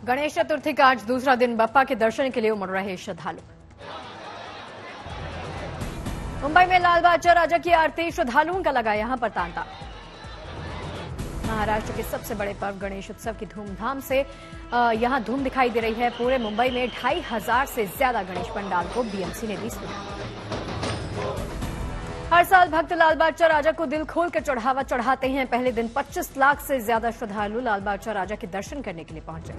गणेश चतुर्थी का आज दूसरा दिन बप्पा के दर्शन के लिए उमड़ रहे श्रद्धालु। मुंबई में लाल बहादुर राजा की आरती, श्रद्धालुओं का लगा यहां पर तांता। महाराष्ट्र के सबसे बड़े पर्व गणेश उत्सव की धूमधाम से यहां धूम दिखाई दे रही है। पूरे मुंबई में 2500 से ज्यादा गणेश पंडाल को बीएमसी ने दी सुविधा। हर साल भक्त लाल बहादुर राजा को दिल खोल कर चढ़ावा चढ़ाते हैं। पहले दिन 25 लाख से ज्यादा श्रद्धालु लाल बहादुर राजा के दर्शन करने के लिए पहुंचे।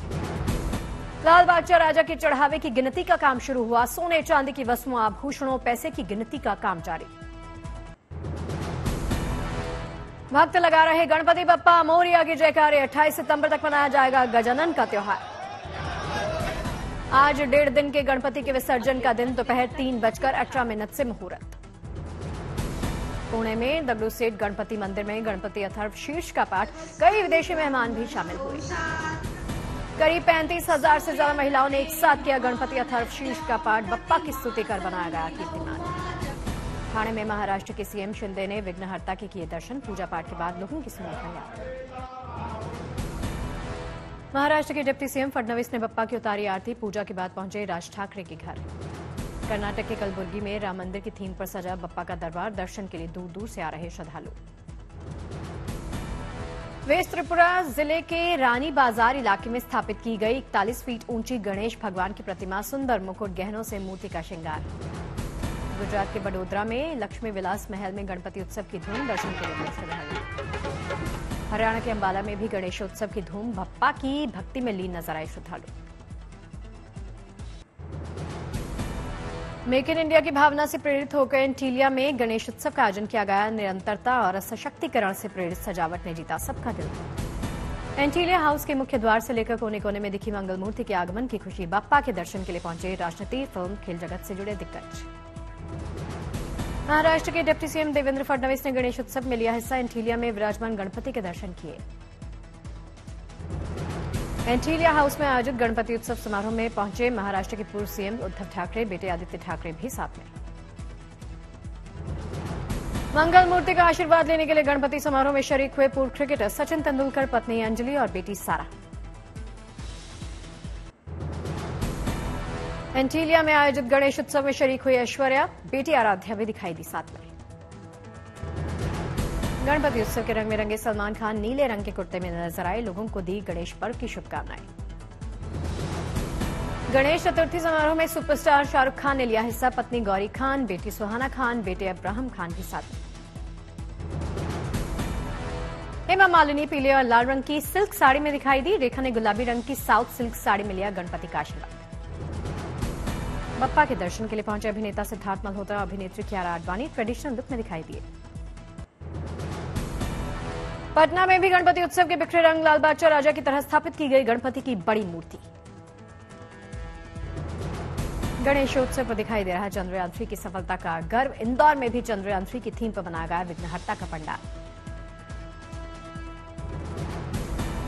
लाल बहादुर राजा के चढ़ावे की गिनती का काम शुरू हुआ। सोने चांदी की वस्तुओं, आभूषणों, पैसे की गिनती का काम जारी। भक्त लगा रहे गणपति बप्पा मोरिया की जयकारे। 28 सितंबर तक मनाया जाएगा गजानन का त्योहार। आज 1.5 दिन के गणपति के विसर्जन का दिन। दोपहर 3:18 से मुहूर्त। पुणे में डब्ल्यू सेठ गणपति मंदिर में गणपति अथर्व शीर्ष का पाठ। कई विदेशी मेहमान भी शामिल हुए। करीब 35,000 से ज्यादा महिलाओं ने एक साथ किया गणपति अथर्व शीर्ष का पाठ। बप्पा की स्तुति कर बनाया गया कीर्तिमान। ठाणे में महाराष्ट्र के सीएम शिंदे ने विघ्नहर्ता के किए दर्शन। पूजा पाठ के बाद लोगों की सुनी फरियाद। महाराष्ट्र के डिप्टी सीएम फडणवीस ने बप्पा की उतारी आरती। पूजा के बाद पहुंचे राज ठाकरे के घर। कर्नाटक के कलबुर्गी में राम मंदिर की थीम पर सजा बप्पा का दरबार। दर्शन के लिए दूर दूर से आ रहे श्रद्धालु। वेस्ट त्रिपुरा जिले के रानी बाजार इलाके में स्थापित की गई 41 फीट ऊंची गणेश भगवान की प्रतिमा। सुंदर मुकुट, गहनों से मूर्ति का श्रृंगार। गुजरात के बड़ोदरा में लक्ष्मी विलास महल में गणपति उत्सव की धूम। दर्शन के लिए श्रद्धालु। हरियाणा के अंबाला में भी गणेशोत्सव की धूम। बप्पा की भक्ति में लीन नजर आए श्रद्धालु। मेक इन इंडिया की भावना से प्रेरित होकर एंटीलिया में गणेश उत्सव का आयोजन किया गया। निरंतरता और सशक्तिकरण से प्रेरित सजावट ने जीता सबका दिल। एंटीलिया हाउस के मुख्य द्वार से लेकर कोने कोने में दिखी मंगल मूर्ति के आगमन की खुशी। बप्पा के दर्शन के लिए पहुंचे राजनीति, फिल्म, खेल जगत से जुड़े दिग्गज। महाराष्ट्र के डिप्टी सीएम देवेंद्र फडणवीस ने गणेश उत्सव में लिया हिस्सा। एंटीलिया में विराजमान गणपति के दर्शन किए। एंटीलिया हाउस में आयोजित गणपति उत्सव समारोह में पहुंचे महाराष्ट्र के पूर्व सीएम उद्धव ठाकरे। बेटे आदित्य ठाकरे भी साथ में। मंगल मूर्ति का आशीर्वाद लेने के लिए गणपति समारोह में शरीक हुए पूर्व क्रिकेटर सचिन तेंदुलकर, पत्नी अंजलि और बेटी सारा। एंटीलिया में आयोजित गणेश उत्सव में शरीक हुई ऐश्वर्या, बेटी आराध्या भी दिखाई दी साथ में। गणपति उत्सव के रंग में रंगे सलमान खान नीले रंग के कुर्ते में नजर आए। लोगों को दी गणेश पर्व की शुभकामनाएं। गणेश चतुर्थी समारोह में सुपरस्टार शाहरुख खान ने लिया हिस्सा। पत्नी गौरी खान, बेटी सुहाना खान, बेटे अब्राहम खान के साथ। हेमा मालिनी पीले और लाल रंग की सिल्क साड़ी में दिखाई दी। रेखा ने गुलाबी रंग की साउथ सिल्क साड़ी में लिया गणपति का आशीर्वाद। बप्पा के दर्शन के लिए पहुंचे अभिनेता सिद्धार्थ मल्होत्रा, अभिनेत्री कियारा आडवाणी ट्रेडिशनल लुक में दिखाई दिए। पटना में भी गणपति उत्सव के बिखरे रंग। लाल बहादुर राजा की तरह स्थापित की गई गणपति की बड़ी मूर्ति। गणेशोत्सव पर दिखाई दे रहा है चंद्रयान 3 की सफलता का गर्व। इंदौर में भी चंद्रयान 3 की थीम पर बनाया गया विघ्नहर्ता का पंडाल।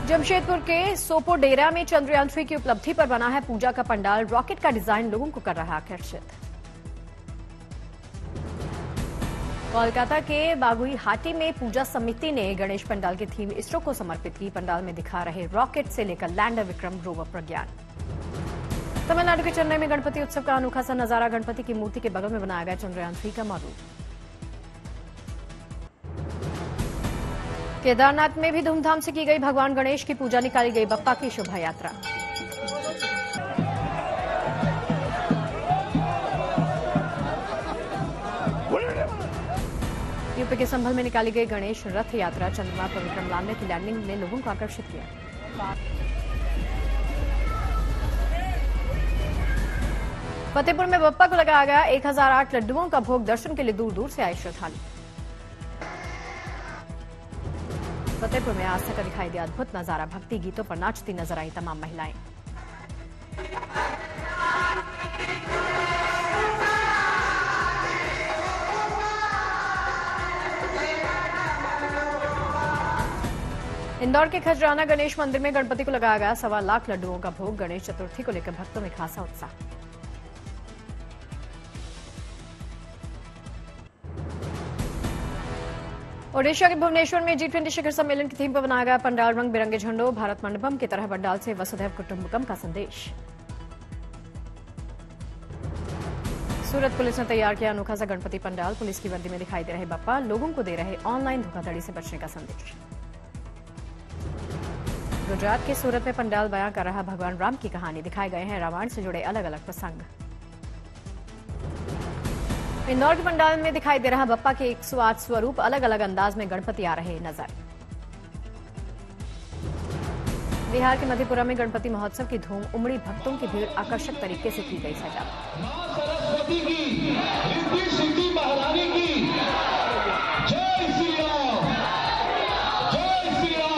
जमशेदपुर के सोपोडेरा में चंद्रयान 3 की उपलब्धि पर बना है पूजा का पंडाल। रॉकेट का डिजाइन लोगों को कर रहा है आकर्षित। कोलकाता के बागुईहाटी में पूजा समिति ने गणेश पंडाल की थीम इसरो को समर्पित की। पंडाल में दिखा रहे रॉकेट से लेकर लैंडर विक्रम रोवर प्रज्ञान। तमिलनाडु के चेन्नई में गणपति उत्सव का अनोखा सा नजारा। गणपति की मूर्ति के बगल में बनाया गया चंद्रयान 3 का मॉडल। केदारनाथ में भी धूमधाम से की गई भगवान गणेश की पूजा। निकाली गई बप्पा की शोभा यात्रा। यूपी के संभल में निकाली गई गणेश रथ यात्रा। चंद्रमा पर विक्रम लैंडर की लैंडिंग ने लोगों को आकर्षित किया। फतेहपुर में बप्पा को लगाया गया 1008 लड्डुओं का भोग। दर्शन के लिए दूर दूर से आए श्रद्धालु। फतेहपुर में आस्था का दिखाई दिया अद्भुत नजारा। भक्ति गीतों पर नाचती नजर आई तमाम महिलाएं। इंदौर के खजराना गणेश मंदिर में गणपति को लगाया गया 1.25 लाख लड्डुओं का भोग। गणेश चतुर्थी को लेकर भक्तों में खासा उत्साह। ओडिशा के भुवनेश्वर में G20 शिखर सम्मेलन की थीम पर बनाया गया पंडाल रंग बिरंगे झंडों, भारत मंडपम की तरह पंडाल से वसुधैव कुटुंबकम का संदेश। सूरत पुलिस ने तैयार किया अनोखा सा गणपति पंडाल, पुलिस की वर्दी में दिखाई दे रहे बप्पा लोगों को दे रहे ऑनलाइन धोखाधड़ी से बचने का संदेश। गुजरात के सूरत में पंडाल बयां कर रहा भगवान राम की कहानी, दिखाए गए हैं रामायण से जुड़े अलग अलग प्रसंग। इंदौर के पंडाल में दिखाई दे रहा बप्पा के 108 स्वरूप, अलग अलग अंदाज में गणपति आ रहे नजर। बिहार के मधेपुरा में गणपति महोत्सव की धूम, उमड़ी भक्तों की भीड़, आकर्षक तरीके से की गई सजावट। सरस्वती की, रिद्धि सिद्धि महारानी की जय श्री राम, जय श्री राम।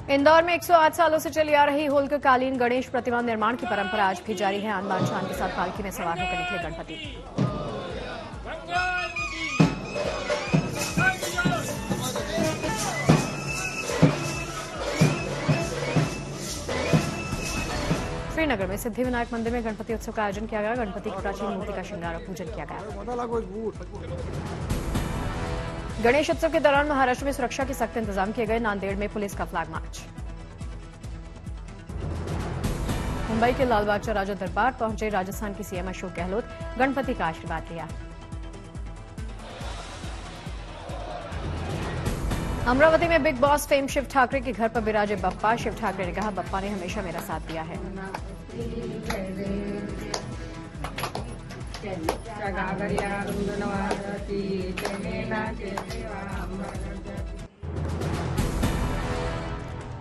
इंदौर में 108 सालों से चली आ रही होलकरकालीन गणेश प्रतिमा निर्माण की परंपरा आज भी जारी है। आन बान शान के साथ पालकी में सवार होकर निकले गणपति। श्रीनगर में सिद्धिविनायक मंदिर में गणपति उत्सव का आयोजन किया गया। गणपति की प्राचीन मूर्ति का श्रृंगार और पूजन किया गया। गणेश उत्सव के दौरान महाराष्ट्र में सुरक्षा के सख्त इंतजाम किए गए। नांदेड़ में पुलिस का फ्लैग मार्च। मुंबई के लालबाग राजा दरबार पहुंचे राजस्थान की सीएम अशोक गहलोत, गणपति का आशीर्वाद लिया। अमरावती में Bigg Boss fame Shiv Thackeray के घर पर विराजे बप्पा। शिव ठाकरे ने कहा, बप्पा ने हमेशा मेरा साथ दिया है।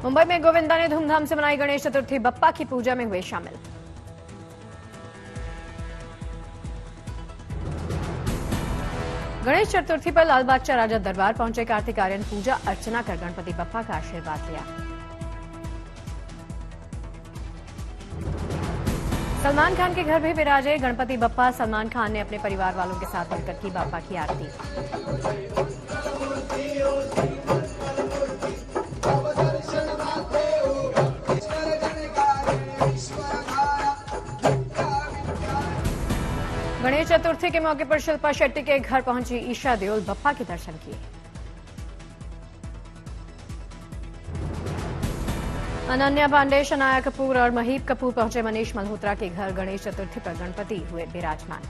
मुंबई में गोविंदा ने धूमधाम से मनाई गणेश चतुर्थी, बप्पा की पूजा में हुए शामिल। गणेश चतुर्थी पर लालबाग राजा दरबार पहुंचे कार्तिक आर्यन, पूजा अर्चना कर गणपति बप्पा का आशीर्वाद लिया। सलमान खान के घर भी विराजे गणपति बप्पा। सलमान खान ने अपने परिवार वालों के साथ मिलकर की बप्पा की आरती। गणेश चतुर्थी के मौके पर शिल्पा शेट्टी के घर पहुंची ईशा देओल, बप्पा के दर्शन किए। अनन्या पांडे, शनाया कपूर और महीप कपूर पहुंचे मनीष मल्होत्रा के घर। गणेश चतुर्थी पर गणपति हुए विराजमान।